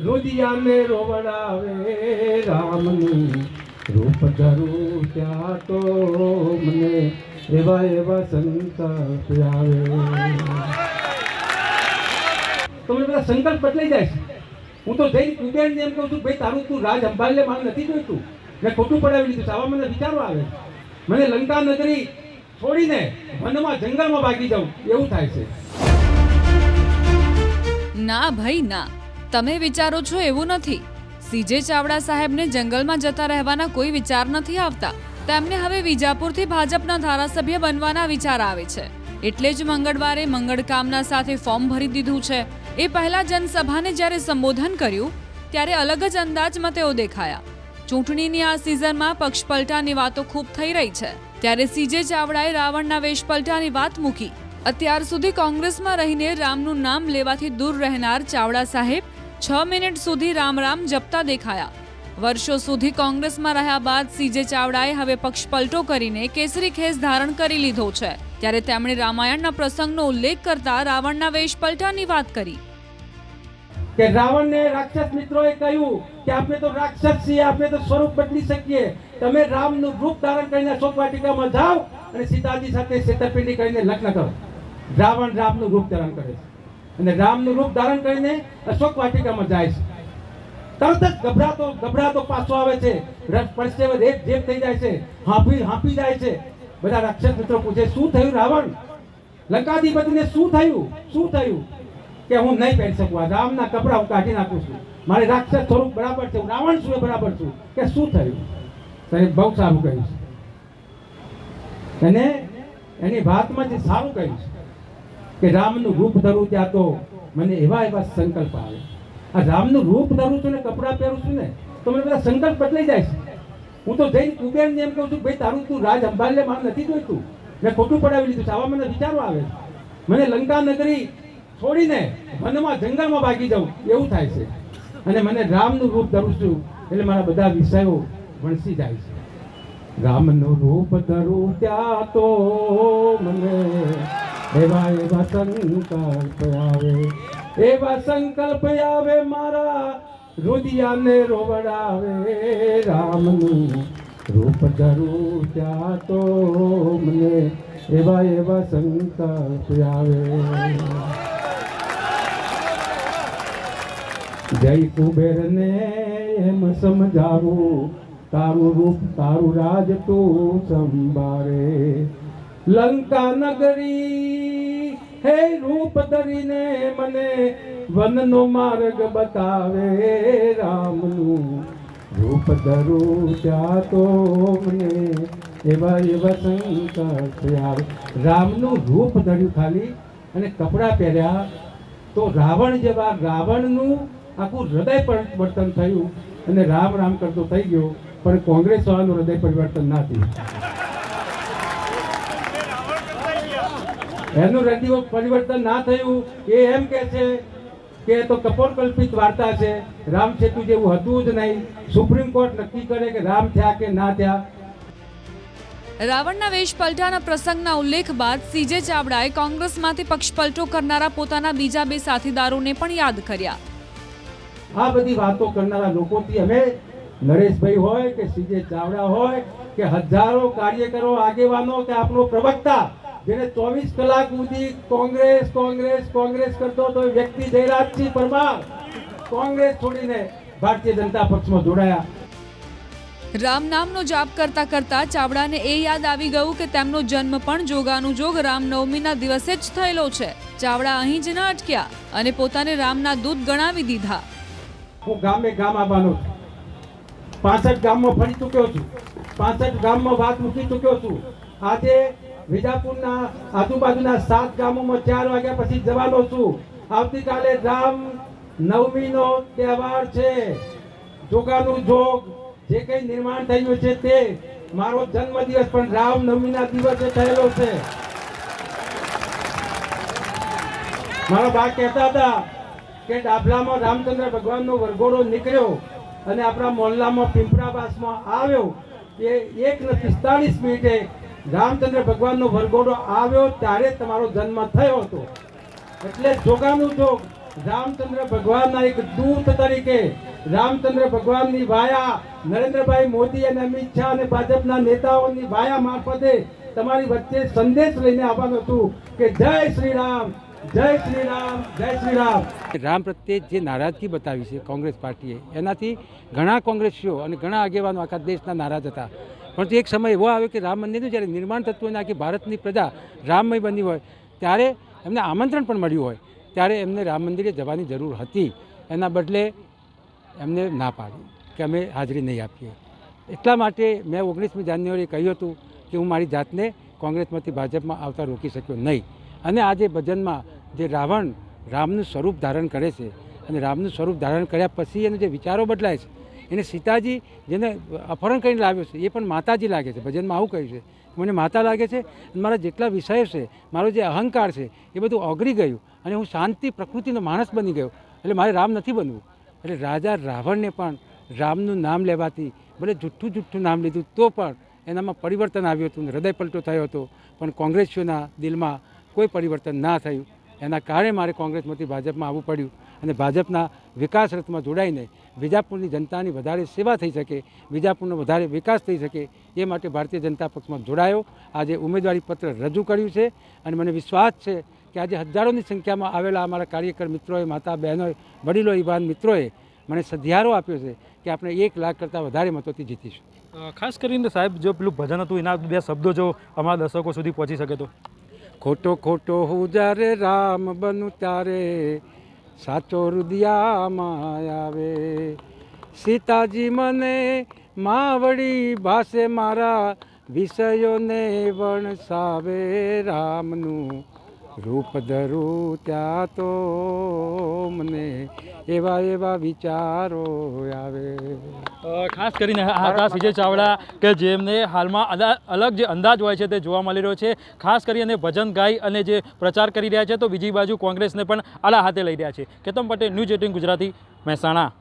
રુદિયાને રોવડાવે રામનું રૂપ ધરું ત્યાં તો મને એવા એવા સંકલ્પ આવે. તમને બધા સંકલ્પ બદલાઈ જાય છે. હું તો જઈને કુબેરને એમ કહું છું, ભાઈ તારું તું રાજ સંભાળ લે, મારે નથી જોઈતું. મેં ખોટું પડાવી લીધું છે. આવા મને વિચારો આવે. મને લંકા નગરી છોડીને વનમાં જંગલમાં ભાગી જાઉં એવું થાય છે. ના ભાઈ ના, તમે વિચારો છો એવું નથી. સીજે ચાવડા સાહેબને જંગલમાં જતા રહેવાના કોઈ વિચાર નથી આવતા. તેમને હવે વિજાપુરથી ભાજપના ધારાસભ્ય બનવાના વિચાર આવે છે. એટલે જ મંગળવારે મંગળકામના સાથે ફોર્મ ભરી દીધું છે. એ પહેલા જનસભાને જ્યારે સંબોધન કર્યું ત્યારે અલગ જ અંદાજમાં તેઓ દેખાયા. ચૂંટણીની આ સિઝનમાં પક્ષપલટાની વાતો ખૂબ થઈ રહી છે, ત્યારે સીજે ચાવડાએ રાવણના વેશપલટાની વાત મૂકી. અત્યાર સુધી કોંગ્રેસમાં રહીને રામનું નામ લેવાથી દૂર રહેનાર ચાવડા સાહેબ 6 મિનિટ સુધી રામ રામ જપતા દેખાયા. વર્ષો સુધી કોંગ્રેસમાં રહ્યા બાદ સીજે ચાવડાએ હવે પક્ષપલટો કરીને કેસરી ખેસ ધારણ કરી લીધો છે. ત્યારે તેમણે રામાયણના પ્રસંગનો ઉલ્લેખ કરતા રાવણના વેશપલટાની વાત કરી કે રાવણને રાક્ષસ મિત્રોએ કહ્યું કે આપણે તો રાક્ષસ છીએ, આપણે તો સ્વરૂપ બદલી શકીએ. તમે રામનું રૂપ ધારણ કરીને અશોક વાટિકામાં જાઓ અને સીતાજી સાથે છેતરપિંડી કરીને લગ્ન કરો. રાવણ રામનું રૂપ ધારણ કરે છે અને રામનું રૂપ ધારણ કરીને અશોક વાટિકામાં જાય છે. તરત જ ગભરાતો પાછો આવે છે. રથ પડશે એક જેમ થઈ જાય છે, હાંપી જાય છે. બધા રાક્ષસ મિત્રો પૂછે, શું થયું રાવણ? લંકાધિપતિને શું થયું? કે હું નહીં પહેરી શકું, આ રામના કપડા હું કાઢી નાખું છું. મારે રાક્ષસ સ્વરૂપ બરાબર છે, હું રાવણ છું એ બરાબર છું. કે શું થયું? સાહેબ બહુ સારું કહ્યું છે. અને એની વાતમાં જે સારું કહ્યું છે કે રામનું રૂપ ધરું ત્યાં તો મને એવા સંકલ્પ આવે. આ રામનું રૂપ ધરું છું ને કપડાં પહેરું છું ને તો મને બધા સંકલ્પ બદલાઈ જાય છે. હું તો જઈને કુબેરને એમ કહું છું, ભાઈ તારું તું રાજ સંભાળ લે, મારે નથી જોઈતું. મેં ખોટું પડાવી લીધું છે. આવા મને વિચારો આવે. મને લંકા નગરી છોડીને વનમાં જંગલમાં ભાગી જાઉં એવું થાય છે. અને મને રામનું રૂપ ધરું છું એટલે મારા બધા વિષયો વણસી જાય છે. રામનું રૂપ ધરું ત્યાં તો મને એવા સંકલ્પ આવે મારા રુદિયાને રોવડાવે રામનું રૂપ ધરું ત્યાં તો મને એવા સંકલ્પ આવે. જય કુબેરને એમ સમજાવું, તારું રૂપ તારું રાજ તું સંભાળે. લંકા નગરી હે રૂપ ધરીને મને વનનો માર્ગ બતાવે. રામનું રૂપ ધરું ત્યાં તો મને એવા સંકલ્પ આવે. રામનું રૂપ ધર્યું ખાલી અને કપડાં પહેર્યા તો રાવણ જેવા રાવણનું આખું હૃદય પરિવર્તન થયું અને રામ રામ કરતો થઈ ગયો. પણ કોંગ્રેસ વાળાનું હૃદય પરિવર્તન ના થયું. એનું હૃદય પરિવર્તન ના થયું. એ એમ કે છે કે તો કપોળકલ્પિત વાર્તા છે, રામ સેતુ જેવું હતું જ નહીં. સુપ્રીમ કોર્ટ નક્કી કરે કે રામ થયા કે ના થયા. રાવણના વેશપલટાના પ્રસંગના ઉલ્લેખ બાદ સીજે ચાવડાએ કોંગ્રેસમાંથી પક્ષપલટો કરનારા પોતાના બીજા 2 સાથીદારોને પણ યાદ કર્યા. આ બધી વાતો કરનારા લોકોથી અમે નરેશભાઈ હોય કે સીજે ચાવડા હોય કે હજારો કાર્યકરો આગેવાનો કે આપણો પ્રવક્તા જેને 24 કલાક સુધી કોંગ્રેસ કરતો તો વ્યક્તિ જયરાજસિંહ પરમાર કોંગ્રેસ છોડીને ભારતીય જનતા પક્ષમાં જોડાયા. રામ નામનો જાપ કરતા કરતા ચાવડાને એ યાદ આવી ગયું કે તેમનો જન્મ પણ જોગાનું જોગ રામનવમીના દિવસે જ થયેલો છે. ચાવડા અહીં જ ન અટક્યા અને પોતાને રામના દૂત ગણાવી દીધા. હું ગામ આવવાનો છું. 65 ગામમાં ફરી ચૂક્યો છું. 65 ગામમાં વાત મૂકી ચૂક્યો છું. આજે વિજાપુરના આજુબાજુના 7 ગામોમાં 4 વાગ્યા પછી જવાનો છું. આવતીકાલે રામ નવમીનો તહેવાર છે. જોગાનું જોગ જે કઈ નિર્માણ થયું છે તે મારો જન્મદિવસ પણ રામ નવમીના દિવસે થયેલો છે. મારા બા કહેતા હતા કે ડાભલામાં રામચંદ્ર ભગવાનનો વરઘોડો નીકળ્યો અને આપણા મોહલ્લામાં પિંપરાવાસમાં આવ્યો. એ 1:45 રામચંદ્ર ભગવાનનો વરઘોડો આવ્યો ત્યારે તમારો જન્મ થયો હતો. એટલે જોગાનું જોગ રામચંદ્ર ભગવાનના એક દૂત તરીકે રામચંદ્ર ભગવાનની વાયા નરેન્દ્રભાઈ મોદી અને અમિત શાહ અને ભાજપના નેતાઓની વાયા મારફતે તમારી વચ્ચે સંદેશ લઈને આવવાનું હતું કે જય શ્રી રામ, જય શ્રી રામ, જય શ્રી રામ. રામ પ્રત્યે જે નારાજગી બતાવી છે કોંગ્રેસ પાર્ટીએ, એનાથી ઘણા કોંગ્રેસીઓ અને ઘણા આગેવાનો આખા દેશના નારાજ હતા. પરંતુ એક સમય એવો આવ્યો કે રામ મંદિરનું જ્યારે નિર્માણ થતું હોય અને આખી ભારતની પ્રજા રામમય બની હોય, ત્યારે એમને આમંત્રણ પણ મળ્યું હોય, ત્યારે એમને રામ મંદિરે જવાની જરૂર હતી. એના બદલે એમને ના પાડી કે અમે હાજરી નહીં આપીએ. એટલા માટે મેં 19મી જાન્યુઆરીએ કહ્યું હતું કે હું મારી જાતને કોંગ્રેસમાંથી ભાજપમાં આવતા રોકી શક્યો નહીં. અને આજે ભજનમાં જે રાવણ રામનું સ્વરૂપ ધારણ કરે છે અને રામનું સ્વરૂપ ધારણ કર્યા પછી એને જે વિચારો બદલાય છે, એને સીતાજી જેને અપહરણ કરીને લાવ્યો છે એ પણ માતાજી લાગે છે. ભજનમાં આવું કહ્યું છે, મને માતા લાગે છે. મારા જેટલા વિષયો છે, મારો જે અહંકાર છે, એ બધું ઓગળી ગયું અને હું શાંતિ પ્રકૃતિનો માણસ બની ગયો. એટલે મારે રામ નથી બનવું. એટલે રાજા રાવણને પણ રામનું નામ લેવાથી, ભલે જુઠ્ઠું જુઠ્ઠું નામ લીધું તો પણ એનામાં પરિવર્તન આવ્યું હતું, હૃદય પલટો થયો હતો. પણ કોંગ્રેસીઓના દિલમાં કોઈ પરિવર્તન ના થયું. એના કારણે મારે કોંગ્રેસમાંથી ભાજપમાં આવવું પડ્યું અને ભાજપના વિકાસ રથમાં જોડાઈને વિજાપુરની જનતાની વધારે સેવા થઈ શકે, વિજાપુરનો વધારે વિકાસ થઈ શકે, એ માટે ભારતીય જનતા પક્ષમાં જોડાયો. આજે ઉમેદવારી પત્ર રજૂ કર્યું છે અને મને વિશ્વાસ છે કે આજે હજારોની સંખ્યામાં આવેલા અમારા કાર્યકર મિત્રોએ, માતા બહેનોએ, વડીલો, યુવાન મિત્રોએ મને સધિયારો આપ્યો છે કે આપણે 1 લાખ કરતાં વધારે મતોથી જીતીશું. ખાસ કરીને સાહેબ, જો પેલું ભજન હતું એના 2 શબ્દો જો અમારા દર્શકો સુધી પહોંચી શકે તો. ખોટો ખોટો હું જ્યારે રામ બનું ત્યારે સાચો હૃદયામાં આવે. સીતાજી મને માવડી ભાષે મારા વિષયોને વણસાવે. રામનું રૂપ ધરું ત્યાં તો મને એવા એવા વિચારો આવે. ખાસ કરીને આ હતા સીજે ચાવડા કે જેમને હાલમાં અલગ જે અંદાજ હોય છે તે જોવા મળી રહ્યો છે. ખાસ કરીને ભજન ગાઈ અને જે પ્રચાર કરી રહ્યા છે, તો બીજી બાજુ કોંગ્રેસને પણ આડા હાથે લઈ રહ્યા છે. કેતન પટેલ, ન્યૂઝ 18 ગુજરાતી, મહેસાણા.